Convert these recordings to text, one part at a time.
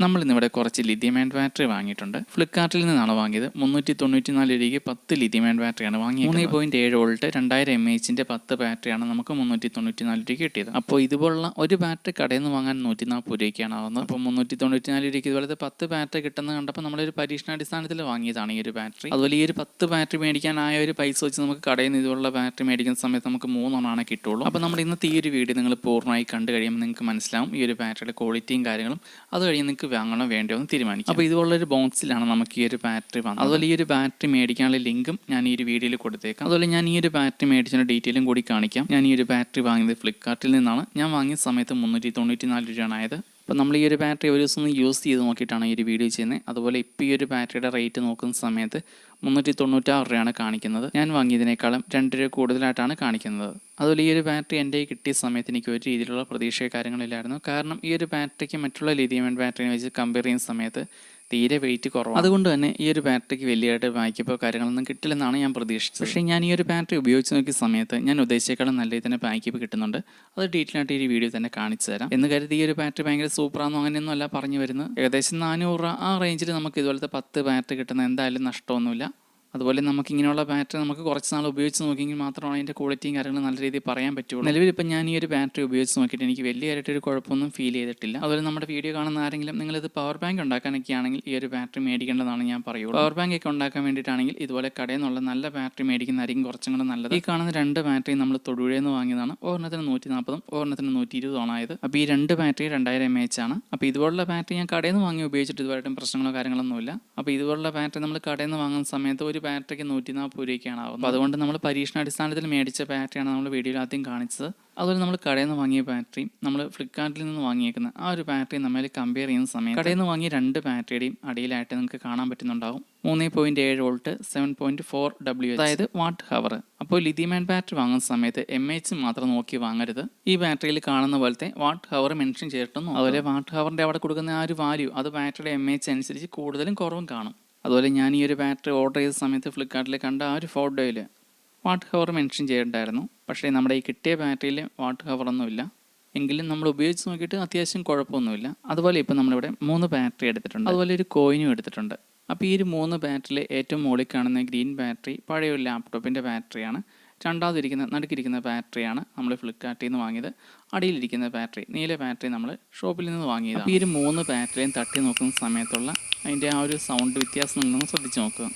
നമ്മളിന്നിവിടെ കുറച്ച് lithium ion battery വാങ്ങിയിട്ടുണ്ട്. ഫ്ലിപ്കാർട്ടിൽ നിന്നാണ് വാങ്ങിയത്. 394 രൂപയ്ക്ക് 10 ലിഥിയം അയൺ ബാറ്ററിയാണ് വാങ്ങിയത്. 3.7 വോൾട്ട് 2000 mAh 10 ബാറ്ററിയാണ് നമുക്ക് 394 രൂപയ്ക്ക് കിട്ടിയത്. അപ്പോൾ ഇതുപോലുള്ള ഒരു ബാറ്ററി കടയിൽ നിന്ന് വാങ്ങാൻ 140 രൂപയ്ക്കാണ് ആവുന്നത്. അപ്പോൾ 394 രൂപയ്ക്ക് ഇതുപോലത്തെ 10 ബാറ്ററി കിട്ടുന്നത് കണ്ടപ്പോൾ നമ്മളൊരു പരീക്ഷണാടിസ്ഥാനത്തിൽ വാങ്ങിയതാണ് ഈ ഒരു ബാറ്ററി. അതുപോലെ ഈ ഒരു 10 ബാറ്ററി മേടിക്കാനായ ഒരു പൈസ വെച്ച് നമുക്ക് കടയിൽ നിന്ന് ഇതുപോലുള്ള ബാറ്ററി മേടിക്കുന്ന സമയത്ത് നമുക്ക് 3 കിട്ടുള്ളൂ. അപ്പോൾ നമ്മുടെ ഇന്നത്തെ ഈ ഒരു വീഡിയോ നിങ്ങൾ പൂർണ്ണമായി കണ്ടു കഴിയുമ്പോൾ നിങ്ങൾക്ക് മനസ്സിലാവും ഈ ഒരു ബാറ്ററിയുടെ ക്വാളിറ്റിയും കാര്യങ്ങളും. അത് കഴിഞ്ഞ് നിങ്ങൾക്ക് വാങ്ങണോ വേണ്ടയോ എന്ന് തീരുമാനിക്കും. അപ്പോൾ ഇതുപോലൊരു ബോക്സിലാണ് നമുക്ക് ഈ ഒരു ബാറ്ററി വന്നത്. അതുപോലെ ഈ ഒരു ബാറ്ററി മേടിക്കാനുള്ള ലിങ്കും ഞാൻ ഈ ഒരു വീഡിയോയിൽ കൊടുത്തേക്കാം. അതുപോലെ ഞാൻ ഈ ഒരു ബാറ്ററി മേടിച്ചതിൻ്റെ ഡീറ്റെയിലും കൂടി കാണിക്കാം. ഞാൻ ഈ ഒരു ബാറ്ററി വാങ്ങിയത് ഫ്ലിപ്കാർട്ടിൽ നിന്നാണ്. ഞാൻ വാങ്ങിയ സമയത്ത് 394 രൂപയാണ് ആയത്. അപ്പോൾ നമ്മൾ ഈ ഒരു ബാറ്ററി ഒരു ദിവസം യൂസ് ചെയ്ത് നോക്കിയിട്ടാണ് ഈ ഒരു വീഡിയോ ചെയ്യുന്നത്. അതുപോലെ ഇപ്പോൾ ഈ ഒരു ബാറ്ററിയുടെ റേറ്റ് നോക്കുന്ന സമയത്ത് 396 രൂപയാണ് കാണിക്കുന്നത്. ഞാൻ വാങ്ങിയതിനേക്കാളും 2 രൂപ കൂടുതലായിട്ടാണ് കാണിക്കുന്നത്. അതുപോലെ ഈ ഒരു ബാറ്ററി എൻ്റെ കിട്ടിയ സമയത്ത് എനിക്ക് ഒരു രീതിയിലുള്ള പ്രതീക്ഷയോ കാര്യങ്ങളില്ലായിരുന്നു. കാരണം ഈ ഒരു ബാറ്ററിക്ക് മറ്റുള്ള ലിഥിയം അയൺ ബാറ്ററിനെ വെച്ച് കമ്പയർ ചെയ്യുന്ന സമയത്ത് തീരെ വെയിറ്റ് കുറവാണ്. അതുകൊണ്ട് തന്നെ ഈ ഒരു ബാറ്ററിക്ക് വലിയതായിട്ട് ബാക്കപ്പോ കാര്യങ്ങളൊന്നും കിട്ടില്ലെന്നാണ് ഞാൻ പ്രതീക്ഷിച്ചത്. പക്ഷേ ഞാൻ ഈ ഒരു ബാറ്ററി ഉപയോഗിച്ച് നോക്കിയ സമയത്ത് ഞാൻ ഉദ്ദേശിച്ചേക്കാളും നല്ല രീതിയിൽ തന്നെ ബാക്കപ്പ് കിട്ടുന്നുണ്ട്. അത് ഡീറ്റെയിൽ ആയിട്ട് ഈ വീഡിയോ തന്നെ കാണിച്ചു തരാം. എന്ന് കരുതി ഈ ഒരു ബാറ്ററി ഭയങ്കര സൂപ്പറാണെന്നോ അങ്ങനെയൊന്നും അല്ല പറഞ്ഞു വരുന്നത്. ഏകദേശം 400 രൂപ ആ റേഞ്ചിൽ നമുക്ക് ഇതുപോലത്തെ 10 ബാറ്ററി കിട്ടുന്ന എന്തായാലും നഷ്ടമൊന്നുമില്ല. അതുപോലെ നമുക്ക് ഇങ്ങനെയുള്ള ബാറ്ററി നമുക്ക് കുറച്ച് നാൾ ഉപയോഗിച്ച് നോക്കിയെങ്കിൽ മാത്രമാണ് അതിൻ്റെ ക്വാളിറ്റിയും കാര്യങ്ങളും നല്ല രീതിയിൽ പറയാൻ പറ്റുള്ളൂ. നിലവിൽ ഇപ്പം ഞാൻ ഈ ഒരു ബാറ്ററി ഉപയോഗിച്ച് നോക്കിയിട്ട് എനിക്ക് വലിയതായിട്ടൊരു കുഴപ്പമൊന്നും ഫീൽ ചെയ്തിട്ടില്ല. അതുപോലെ നമ്മുടെ വീഡിയോ കാണുന്ന ആരെങ്കിലും നിങ്ങളിത് പവർ ബാങ്ക് ഉണ്ടാക്കാനൊക്കെ ആണെങ്കിൽ ഈ ഒരു ബാറ്ററി മേടിക്കേണ്ടതാണ് ഞാൻ പറയുള്ളൂ. പവർ ബാങ്ക് ഒക്കെ ഉണ്ടാക്കാൻ വേണ്ടിയിട്ടാണെങ്കിൽ ഇതുപോലെ കടയിൽ നിന്നുള്ള നല്ല ബാറ്ററി മേടിക്കുന്നതായിരിക്കും കുറച്ചും കൂടെ നല്ലത്. ഈ കാണുന്ന 2 ബാറ്ററി നമ്മൾ തൊടുപുഴയിൽ നിന്ന് വാങ്ങിയതാണ്. ഒരെണ്ണത്തിന് 140 ഒരെണ്ണത്തിന് 120 ആയത്. അപ്പോൾ ഈ 2 ബാറ്ററി 2000 mAh ആണ്. അപ്പോൾ ഇതുപോലുള്ള ബാറ്ററി ഞാൻ കടയിൽ നിന്ന് വാങ്ങി ഉപയോഗിച്ചിട്ട് ഇതുവരെയായിട്ടും പ്രശ്നങ്ങളോ കാര്യങ്ങളൊന്നുമില്ല. അപ്പോൾ ഇതുപോലുള്ള ബാറ്ററി നമ്മൾ കടയിൽ നിന്ന് വാങ്ങുന്ന സമയത്ത് ഒരു ബാറ്ററിക്ക് 140 രൂപയ്ക്കാണ് ആവുന്നത്. അപ്പോൾ അതുകൊണ്ട് നമ്മൾ പരീക്ഷണാടിസ്ഥാനത്തിൽ മേടിച്ച ബാറ്ററിയാണ് നമ്മൾ വീഡിയോയിൽ ആദ്യം കാണിച്ചത്. അതുപോലെ നമ്മൾ കടയിൽ നിന്ന് വാങ്ങിയ ബാറ്ററിയും നമ്മൾ ഫ്ലിപ്കാർട്ടിൽ നിന്ന് വാങ്ങിയേക്കുന്ന ആ ഒരു ബാറ്ററി നമ്മൾ കമ്പയർ ചെയ്യുന്ന സമയത്ത് കടയിൽ നിന്ന് വാങ്ങിയ 2 ബാറ്ററിയുടെയും അടിയിലായിട്ട് നിങ്ങൾക്ക് കാണാൻ പറ്റുന്നുണ്ടാവും 3.7 വോൾട്ട് 7.4 W, അതായത് വാട്ട് ഹവർ. അപ്പോൾ ലിഥിയം അയൺ ബാറ്ററി വാങ്ങുന്ന സമയത്ത് MAH മാത്രം നോക്കി വാങ്ങരുത്. ഈ ബാറ്ററിയിൽ കാണുന്ന പോലത്തെ വാട്ട് ഹവർ മെൻഷൻ ചെയ്തിട്ടൊന്നും. അതുപോലെ വാട്ട് ഹവറിൻ്റെ അവിടെ കൊടുക്കുന്ന ആ ഒരു വാല്യൂ അത് ബാറ്ററിയുടെ MAH അനുസരിച്ച് കൂടുതലും കുറവും കാണും. അതുപോലെ ഞാൻ ഈ ഒരു ബാറ്ററി ഓർഡർ ചെയ്ത സമയത്ത് ഫ്ലിപ്കാർട്ടിൽ കണ്ട ആ ഒരു ഫോട്ടോയിൽ വാട്ട് ഹവർ മെൻഷൻ ചെയ്തിട്ടുണ്ടായിരുന്നു. പക്ഷേ നമ്മുടെ ഈ കിട്ടിയ ബാറ്ററിയിൽ വാട്ട് ഹവറൊന്നുമില്ല. എങ്കിലും നമ്മൾ ഉപയോഗിച്ച് നോക്കിയിട്ട് അത്യാവശ്യം കുഴപ്പമൊന്നുമില്ല. അതുപോലെ ഇപ്പോൾ നമ്മളിവിടെ 3 ബാറ്ററി എടുത്തിട്ടുണ്ട്. അതുപോലെ ഒരു കോയിനും എടുത്തിട്ടുണ്ട്. അപ്പോൾ ഈ ഒരു 3 ബാറ്ററിയിൽ ഏറ്റവും മുകളിൽ കാണുന്ന ഗ്രീൻ ബാറ്ററി പഴയ ഒരു ലാപ്ടോപ്പിൻ്റെ ബാറ്ററിയാണ്. നടുക്കിരിക്കുന്ന ബാറ്ററിയാണ് നമ്മൾ ഫ്ലിപ്കാർട്ടിൽ നിന്ന് വാങ്ങിയത്. അടിയിലിരിക്കുന്ന ബാറ്ററി നീല ബാറ്ററി നമ്മൾ ഷോപ്പിൽ നിന്ന് വാങ്ങിയത്. അപ്പോൾ ഈ ഒരു 3 ബാറ്ററിയും തട്ടി നോക്കുന്ന സമയത്തുള്ള അതിൻ്റെ ആ ഒരു സൗണ്ട് വ്യത്യാസം നിങ്ങളൊന്ന് ശ്രദ്ധിച്ച് നോക്കുക.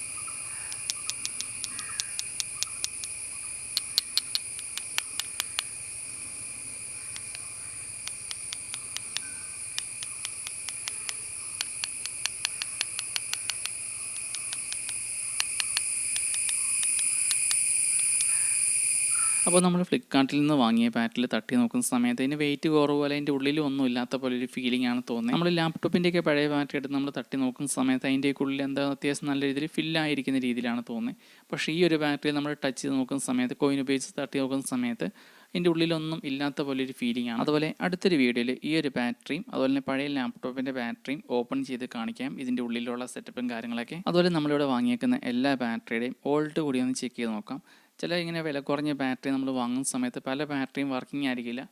അപ്പോൾ നമ്മൾ ഫ്ലിപ്കാർട്ടിൽ നിന്ന് വാങ്ങിയ ബാറ്ററിൽ തട്ടി നോക്കുന്ന സമയത്ത് അതിന് വെയിറ്റ് കുറവ് പോലെ അതിൻ്റെ ഉള്ളിൽ ഒന്നും ഇല്ലാത്ത പോലെ ഒരു ഫീലിംഗ് ആണ് തോന്നുന്നത്. നമ്മൾ ലാപ്ടോപ്പിൻ്റെയൊക്കെ പഴയ ബാറ്ററി എടുത്ത് നമ്മൾ തട്ടി നോക്കുന്ന സമയത്ത് അതിൻ്റെ ഉള്ളിൽ എന്താ അത്യാവശ്യം നല്ല രീതിയിൽ ഫില്ലായിരിക്കുന്ന രീതിയിലാണ് തോന്നുന്നത്. പക്ഷേ ഈ ഒരു ബാറ്ററി നമ്മൾ ടച്ച് ചെയ്ത് നോക്കുന്ന സമയത്ത് കോയിൻ ഉപയോഗിച്ച് തട്ടി നോക്കുന്ന സമയത്ത് ഇതിൻ്റെ ഉള്ളിലൊന്നും ഇല്ലാത്ത പോലെ ഒരു ഫീലിംഗ് ആണ്. അതുപോലെ അടുത്തൊരു വീഡിയോയിൽ ഈ ഒരു ബാറ്ററിയും അതുപോലെ തന്നെ പഴയ ലാപ്ടോപ്പിൻ്റെ ബാറ്ററിയും ഓപ്പൺ ചെയ്ത് കാണിക്കാം, ഇതിൻ്റെ ഉള്ളിലുള്ള സെറ്റപ്പും കാര്യങ്ങളൊക്കെ. അതുപോലെ നമ്മളിവിടെ വാങ്ങിയേക്കുന്ന എല്ലാ ബാറ്ററിയുടെയും വോൾട്ട് കൂടി ഒന്ന് ചെക്ക് ചെയ്ത് നോക്കാം. ചില ഇങ്ങനെ വില കുറഞ്ഞ ബാറ്ററി നമ്മൾ വാങ്ങുന്ന സമയത്ത് പല ബാറ്ററിയും വർക്കിംഗ് ആയിരിക്കില്ല.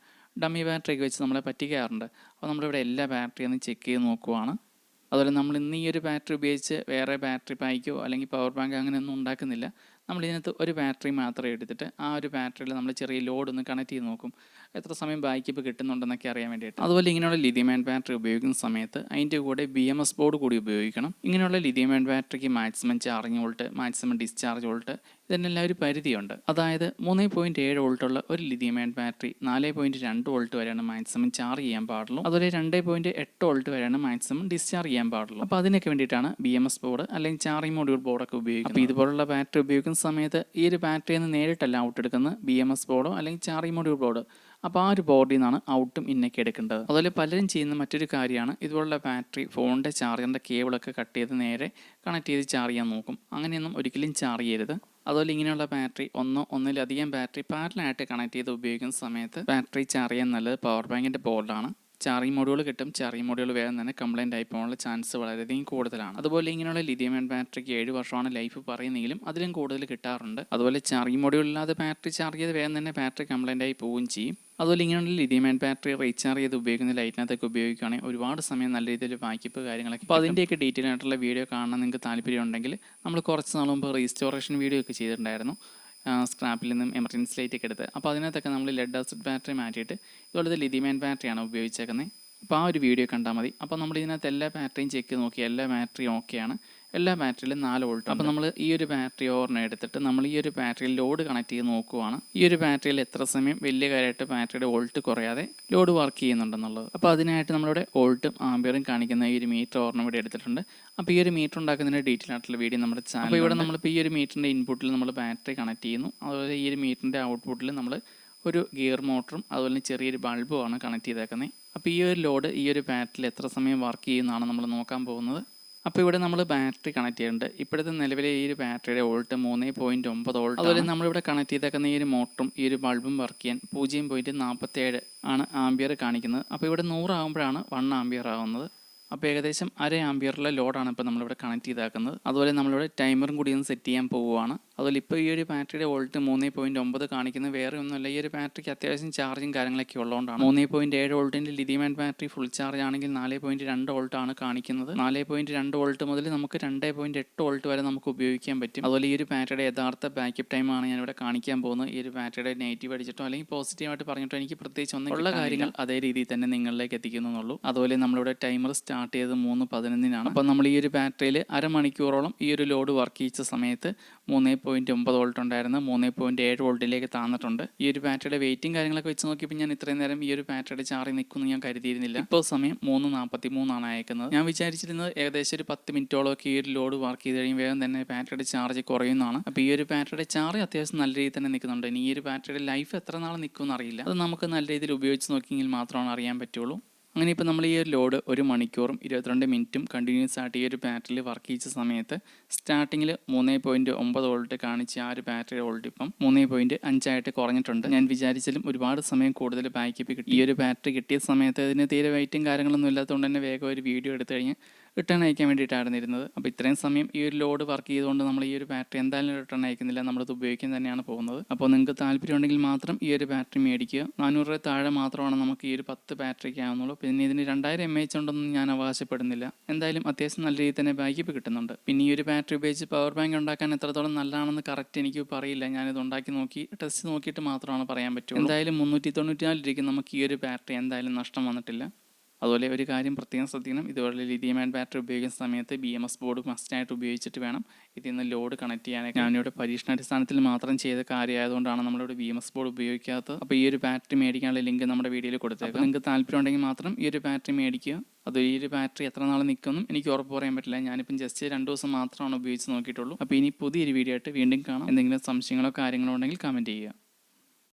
ഡമ്മി ബാറ്ററിയൊക്കെ വെച്ച് നമ്മളെ പറ്റിക്കാറുണ്ട്. അപ്പോൾ നമ്മളിവിടെ എല്ലാ ബാറ്ററിയും ഒന്ന് ചെക്ക് ചെയ്ത് നോക്കുവാണ്. അതുപോലെ നമ്മൾ ഇന്ന് ഈ ഒരു ബാറ്ററി ഉപയോഗിച്ച് വേറെ ബാറ്ററി പായ്ക്കോ അല്ലെങ്കിൽ പവർ ബാങ്ക് അങ്ങനെയൊന്നും ഉണ്ടാക്കുന്നില്ല. നമ്മളിതിനകത്ത് ഒരു ബാറ്ററി മാത്രമേ എടുത്തിട്ട് ആ ഒരു ബാറ്ററിയിൽ നമ്മൾ ചെറിയ ലോഡ് ഒന്ന് കണക്ട് ചെയ്ത് നോക്കും, എത്ര സമയം ബാക്കപ്പ് കിട്ടുന്നുണ്ടെന്നൊക്കെ അറിയാൻ വേണ്ടിയിട്ട്. അതുപോലെ ഇങ്ങനെയുള്ള ലിഥിയം അയൺ ബാറ്ററി ഉപയോഗിക്കുന്ന സമയത്ത് അതിൻ്റെ കൂടെ BMS ബോർഡ് കൂടി ഉപയോഗിക്കണം. ഇങ്ങനെയുള്ള ലിഥിയം അയൺ ബാറ്ററിക്ക് maximum charging volt, maximum discharge volt ഇതിനെല്ലാം ഒരു പരിധിയുണ്ട്. അതായത് 3.7 വോൾട്ടുള്ള ഒരു ലിഥിയം അയൺ ബാറ്ററി 4.2 വോൾട്ട് വരെയാണ് മാക്സിമം ചാർജ് ചെയ്യാൻ പാടുള്ളൂ. അതുപോലെ 2.8 വോൾട്ട് വരെയാണ് മാക്സിമം ഡിസ്ചാർജ് ചെയ്യാൻ പാടുള്ളൂ. അപ്പോൾ അതിനൊക്കെ വേണ്ടിയിട്ടാണ് BMS ബോർഡ് അല്ലെങ്കിൽ ചാർജിങ് മൊഡ്യൂൾ ബോർഡൊക്കെ ഉപയോഗിക്കുന്നത്. അപ്പോൾ ഇതുപോലുള്ള ബാറ്ററി ഉപയോഗിക്കുന്ന സമയത്ത് ഈ ഒരു ബാറ്ററിയിൽ നിന്ന് നേരിട്ടല്ല ഔട്ട് എടുക്കുന്നത്, BMS ബോർഡോ അല്ലെങ്കിൽ ചാർജിങ് മൊഡ്യൂൾ ബോർഡ്. അപ്പോൾ ആ ഒരു ബോർഡിൽ നിന്നാണ് ഔട്ടും ഇന്നൊക്കെ എടുക്കേണ്ടത്. അതുപോലെ പലരും ചെയ്യുന്ന മറ്റൊരു കാര്യമാണ് ഇതുപോലുള്ള ബാറ്ററി ഫോണിൻ്റെ ചാർജറിൻ്റെ കേബിളൊക്കെ കട്ട് ചെയ്ത് നേരെ കണക്ട് ചെയ്ത് ചാർജ് ചെയ്യാൻ നോക്കും. അങ്ങനെയൊന്നും ഒരിക്കലും ചാർജ് ചെയ്യരുത്. അതുപോലെ ഇങ്ങനെയുള്ള ബാറ്ററി ഒന്നിലധികം ബാറ്ററി പാരലലായിട്ട് കണക്ട് ചെയ്ത് ഉപയോഗിക്കുന്ന സമയത്ത് ബാറ്ററി ചാർജ് ചെയ്യാൻ നല്ലത് പവർ ബാങ്കിൻ്റെ ബോർഡാണ്. ചാർജിങ് മോഡ്യൂൾ കിട്ടും. ചാർജിങ് മോഡ്യൂൾ വേഗം തന്നെ കംപ്ലൈൻ്റ് ആയി പോകാനുള്ള ചാൻസ് വളരെയധികം കൂടുതലാണ്. അതുപോലെ ഇങ്ങനെയുള്ള ലിഥിയം അയൺ ബാറ്ററിക്ക് 7 വർഷമാണ് ലൈഫ് പറയുന്നെങ്കിലും അതിലും കൂടുതൽ കിട്ടാറുണ്ട്. അതുപോലെ ചാർജിങ് മോഡ്യൂൾ ഇല്ലാതെ ബാറ്ററി ചാർജ് ചെയ്ത് വേഗം തന്നെ ബാറ്ററി കംപ്ലൈൻ്റ് ആയി പോവുകയും ചെയ്യും. അതുപോലെ ഇങ്ങനെയുള്ള ലിഥിയം അയൺ ബാറ്ററി റീചാർജ് ചെയ്ത് ഉപയോഗിക്കുന്ന ലൈറ്റിനകത്തൊക്കെ ഉപയോഗിക്കുകയാണെങ്കിൽ ഒരുപാട് സമയം നല്ല രീതിയിൽ ബാക്കപ്പ് കാര്യങ്ങളൊക്കെ. അപ്പോൾ അതിൻ്റെയൊക്കെ ഡീറ്റെയിൽ ആയിട്ടുള്ള വീഡിയോ കാണാൻ നിങ്ങൾക്ക് താല്പര്യം ഉണ്ടെങ്കിൽ നമ്മൾ കുറച്ച് നാൾ മുമ്പ് റീസ്റ്റോറേഷൻ വീഡിയോ ഒക്കെ ചെയ്തിട്ടുണ്ടായിരുന്നു. സ്ക്രാപ്പിൽ നിന്നും എമർജൻസി ലൈറ്റ് ഒക്കെ എടുത്ത്. അപ്പോൾ അതിനകത്തൊക്കെ നമ്മൾ ലെഡ് ആസിഡ് ബാറ്ററി മാറ്റിയിട്ട് ഇതുപോലത്തെ ലിഥിയം അയൺ ബാറ്ററിയാണ് ഉപയോഗിച്ചേക്കുന്നത്. അപ്പോൾ ആ ഒരു വീഡിയോ കണ്ടാൽ മതി. അപ്പോൾ നമ്മൾ ഇതിനകത്ത് എല്ലാ ബാറ്ററിയും ചെക്ക് ചെയ്ത് നോക്കി, എല്ലാ ബാറ്ററിയും ഓക്കെയാണ്. എല്ലാ ബാറ്ററിയിലും 4 വോൾട്ട്. അപ്പോൾ നമ്മൾ ഈ ഒരു ബാറ്ററി ഓർമ്മ എടുത്തിട്ട് നമ്മൾ ഈ ഒരു ബാറ്ററിയിൽ ലോഡ് കണക്ട് ചെയ്ത് നോക്കുവാണ്. ഈ ഒരു ബാറ്ററിയിൽ എത്ര സമയം വലിയ കാര്യമായിട്ട് ബാറ്ററിയുടെ വോൾട്ട് കുറയാതെ ലോഡ് വർക്ക് ചെയ്യുന്നുണ്ടെന്നുള്ളത്. അപ്പോൾ അതിനായിട്ട് നമ്മളിവിടെ വോൾട്ടും ആംപിയറും കാണിക്കുന്ന ഈ ഒരു മീറ്റർ ഓർമ്മ ഇവിടെ എടുത്തിട്ടുണ്ട്. അപ്പോൾ ഈ ഒരു മീറ്റർ ഉണ്ടാക്കുന്നതിൻ്റെ ഡീറ്റെയിൽ ആയിട്ടുള്ള വീഡിയോ നമ്മുടെ ചാനൽ. അപ്പോൾ ഇവിടെ നമ്മളിപ്പോൾ ഈ ഒരു മീറ്ററിൻ്റെ ഇൻപുട്ടിൽ നമ്മൾ ബാറ്ററി കണക്ട് ചെയ്യുന്നു. അതുപോലെ ഈ ഒരു മീറ്ററിൻ്റെ ഔട്ട്പുട്ടിൽ നമ്മൾ ഒരു ഗിയർ മോട്ടറും അതുപോലെ ചെറിയൊരു ബൾബുമാണ് കണക്ട് ചെയ്തേക്കുന്നത്. അപ്പോൾ ഈ ഒരു ലോഡ് ഈ ഒരു ബാറ്ററിയിൽ എത്ര സമയം വർക്ക് ചെയ്യുന്നതാണ് നമ്മൾ നോക്കാൻ പോകുന്നത്. അപ്പോൾ ഇവിടെ നമ്മൾ ബാറ്ററി കണക്ട് ചെയ്യുന്നുണ്ട്. ഇപ്പോഴത്തെ നിലവിലെ ഈ ഒരു ബാറ്ററിയുടെ വോൾട്ട് 3.9 വോൾട്ട്. അതുപോലെ നമ്മളിവിടെ കണക്ട് ചെയ്തേക്കുന്ന ഈ ഒരു മോട്ടറും ഈ ഒരു ബൾബും വർക്ക് ചെയ്യാൻ 0.47 ആണ് ആംപിയർ കാണിക്കുന്നത്. അപ്പോൾ ഇവിടെ 100 ആകുമ്പോഴാണ് 1 ആംപിയർ ആകുന്നത്. അപ്പോൾ ഏകദേശം 1/2 ആംപിയറിലെ ലോഡാണ് ഇപ്പോൾ നമ്മളിവിടെ കണക്ട് ചെയ്താക്കുന്നത്. അതുപോലെ നമ്മളിവിടെ ടൈമറും കൂടി ഒന്ന് സെറ്റ് ചെയ്യാൻ പോവുകയാണ്. അതുപോലെ ഇപ്പോൾ ഈ ഒരു ബാറ്ററിയുടെ വോൾട്ട് 3.9 കാണിക്കുന്നത് വേറെ ഒന്നുമല്ല, ഈ ഒരു ബാറ്ററിക്ക് അത്യാവശ്യം ചാർജും കാര്യങ്ങളൊക്കെ ഉള്ളതുകൊണ്ടാണ്. 3.7 വോൾട്ടിൻ്റെ lithium ion battery full charge ആണെങ്കിൽ 4.2 വോൾട്ടാണ് കാണിക്കുന്നത്. 4.2 വോൾട്ട് മുതൽ നമുക്ക് 2.8 വോൾട്ട് വരെ നമുക്ക് ഉപയോഗിക്കാൻ പറ്റും. അതുപോലെ ഈ ഒരു ബാറ്ററിയുടെ യഥാർത്ഥ ബാക്കപ്പ് ടൈമാണ് ഞാനിവിടെ കാണിക്കാൻ പോകുന്നത്. ഈ ഒരു ബാറ്ററിയുടെ നെഗറ്റീവ് അടിച്ചിട്ടോ അല്ലെങ്കിൽ പോസിറ്റീവായിട്ട് പറഞ്ഞിട്ടോ എനിക്ക് പ്രത്യേകിച്ച് ഒന്നും ഉള്ള കാര്യങ്ങൾ അതേ രീതിയിൽ തന്നെ നിങ്ങളിലേക്ക് എത്തിക്കുന്നുള്ളൂ. അതുപോലെ നമ്മളിവിടെ ടൈമർ സ്റ്റാർട്ട് ചെയ്തത് 3:11 അപ്പോൾ നമ്മൾ ഈ ഒരു ബാറ്ററിയിൽ അരമണിക്കൂറോളം ഈ ഒരു ലോഡ് വർക്ക് ചെയ്യിച്ച സമയത്ത് 3.9 വോൾട്ട് ഉണ്ടായിരുന്നു 3.7 വോൾട്ടിലേക്ക് താന്നിട്ടുണ്ട്. ഈ ഒരു ബാറ്ററിയുടെ വെയിറ്റും കാര്യങ്ങളൊക്കെ വെച്ച് നോക്കിയപ്പോൾ ഞാൻ ഇത്രയും നേരം ഈ ഒരു ബാറ്ററിയുടെ ചാർജ് നിൽക്കുമെന്ന് ഞാൻ കരുതിയിരുന്നില്ല. ഇപ്പോൾ സമയം 3:43 അയക്കുന്നത്. ഞാൻ വിചാരിച്ചിരുന്നത് ഏകദേശം ഒരു 10 മിനിറ്റോളമൊക്കെ ഈ ഒരു ലോഡ് വർക്ക് ചെയ്ത് കഴിയും വേഗം തന്നെ ബാറ്ററിയുടെ ചാർജ് കുറയുന്നതാണ്. അപ്പോൾ ഈ ഒരു ബാറ്ററിയുടെ ചാർജ് അത്യാവശ്യം നല്ല രീതിയിൽ തന്നെ നിൽക്കുന്നുണ്ട്. ഇനി ഈ ഒരു ബാറ്ററിയുടെ ലൈഫ് എത്ര നാൾ നിൽക്കുമെന്ന് അറിയില്ല. അത് നമുക്ക് നല്ല രീതിയിൽ ഉപയോഗിച്ച് നോക്കിയെങ്കിൽ മാത്രമാണ് അറിയാൻ പറ്റുള്ളൂ. അങ്ങനെ ഇപ്പോൾ നമ്മൾ ഈ ഒരു ലോഡ് 1 മണിക്കൂറും 22 മിനിറ്റും കണ്ടിന്യൂസ് ആയിട്ട് ഈ ഒരു ബാറ്ററിയിൽ വർക്ക് ചെയ്ത സമയത്ത് സ്റ്റാർട്ടിങ്ങിൽ 3.9 വോൾട്ട് കാണിച്ച ആ ഒരു ബാറ്ററി വോൾട്ട് ഇപ്പം 3.5 ആയിട്ട് കുറഞ്ഞിട്ടുണ്ട്. ഞാൻ വിചാരിച്ചാലും ഒരുപാട് സമയം കൂടുതൽ ബാക്കപ്പ് കിട്ടി. ഈ ഒരു ബാറ്ററി കിട്ടിയ സമയത്ത് ഇതിന് തീരെ വെയിറ്റും കാര്യങ്ങളൊന്നും ഇല്ലാത്തതുകൊണ്ട് തന്നെ വേഗം ഒരു വീഡിയോ എടുത്തു കഴിഞ്ഞ് റിട്ടേൺ അയക്കാൻ വേണ്ടിയിട്ടായിരുന്നു ഇരുന്നത്. അപ്പോൾ ഇത്രയും സമയം ഈ ഒരു ലോഡ് വർക്ക് ചെയ്തുകൊണ്ട് നമ്മൾ ഈ ഒരു ബാറ്ററി എന്തായാലും റിട്ടേൺ അയക്കുന്നില്ല, നമ്മളത് ഉപയോഗിക്കാൻ തന്നെയാണ് പോകുന്നത്. അപ്പോൾ നിങ്ങൾക്ക് താല്പര്യം ഉണ്ടെങ്കിൽ മാത്രം ഈ ഒരു ബാറ്ററി മേടിക്കുക. 400 രൂപ താഴെ മാത്രമാണ് നമുക്ക് ഈ ഒരു 10 ബാറ്ററിക്ക് ആവുന്നുള്ളൂ. പിന്നെ ഇതിന് 2000 mAh ഉണ്ടെന്ന് ഞാൻ അവകാശപ്പെടുന്നില്ല. എന്തായാലും അത്യാവശ്യം നല്ല രീതിയിൽ തന്നെ ബാക്കപ്പ് കിട്ടുന്നുണ്ട്. പിന്നെ ഈ ഒരു ബാറ്ററി ഉപയോഗിച്ച് പവർ ബാങ്ക് ഉണ്ടാക്കാൻ എത്രത്തോളം നല്ലതാണെന്ന് കറക്റ്റ് എനിക്ക് പറയില്ല. ഞാനിത് ഉണ്ടാക്കി നോക്കി ടെസ്റ്റ് നോക്കിയിട്ട് മാത്രമാണ് പറയാൻ പറ്റുള്ളൂ. എന്തായാലും 394 രൂപയ്ക്ക് നമുക്ക് ഈ ഒരു ബാറ്ററി എന്തായാലും നഷ്ടം വന്നിട്ടില്ല. അതുപോലെ ഒരു കാര്യം പ്രത്യേകം ശ്രദ്ധിക്കണം, ഇതുപോലെ ലിഥിയം അയൺ ബാറ്ററി ഉപയോഗിക്കുന്ന സമയത്ത് BMS ബോർഡ് മസ്റ്റായിട്ട് ഉപയോഗിച്ചിട്ട് വേണം ഇതിൽ നിന്ന് ലോഡ് കണക്ട് ചെയ്യാനായിട്ട്. ഞാനിവിടെ പരീക്ഷണാടിസ്ഥാനത്തിൽ മാത്രം ചെയ്ത കാര്യമായതുകൊണ്ടാണ് നമ്മളിവിടെ BMS ബോർഡ് ഉപയോഗിക്കാത്തത്. അപ്പോൾ ഈ ഒരു ബാറ്ററി മേടിക്കാനുള്ള ലിങ്ക് നമ്മുടെ വീഡിയോയിൽ കൊടുത്തേക്കാം. നിങ്ങൾക്ക് താല്പര്യം ഉണ്ടെങ്കിൽ മാത്രം ഈ ഒരു ബാറ്ററി മേടിക്കുക. അത് ഈ ഒരു ബാറ്ററി എത്ര നാൾ നിൽക്കുമെന്നും എനിക്ക് ഉറപ്പ് പറയാൻ പറ്റില്ല. ഞാനിപ്പം ജസ്റ്റ് 2 ദിവസം മാത്രമാണ് ഉപയോഗിച്ച് നോക്കിയിട്ടുള്ളൂ. അപ്പോൾ ഇനി പുതിയൊരു വീഡിയോ ആയിട്ട് വീണ്ടും കാണാം. എന്തെങ്കിലും സംശയങ്ങളോ കാര്യങ്ങളോ ഉണ്ടെങ്കിൽ കമൻറ്റ് ചെയ്യുക.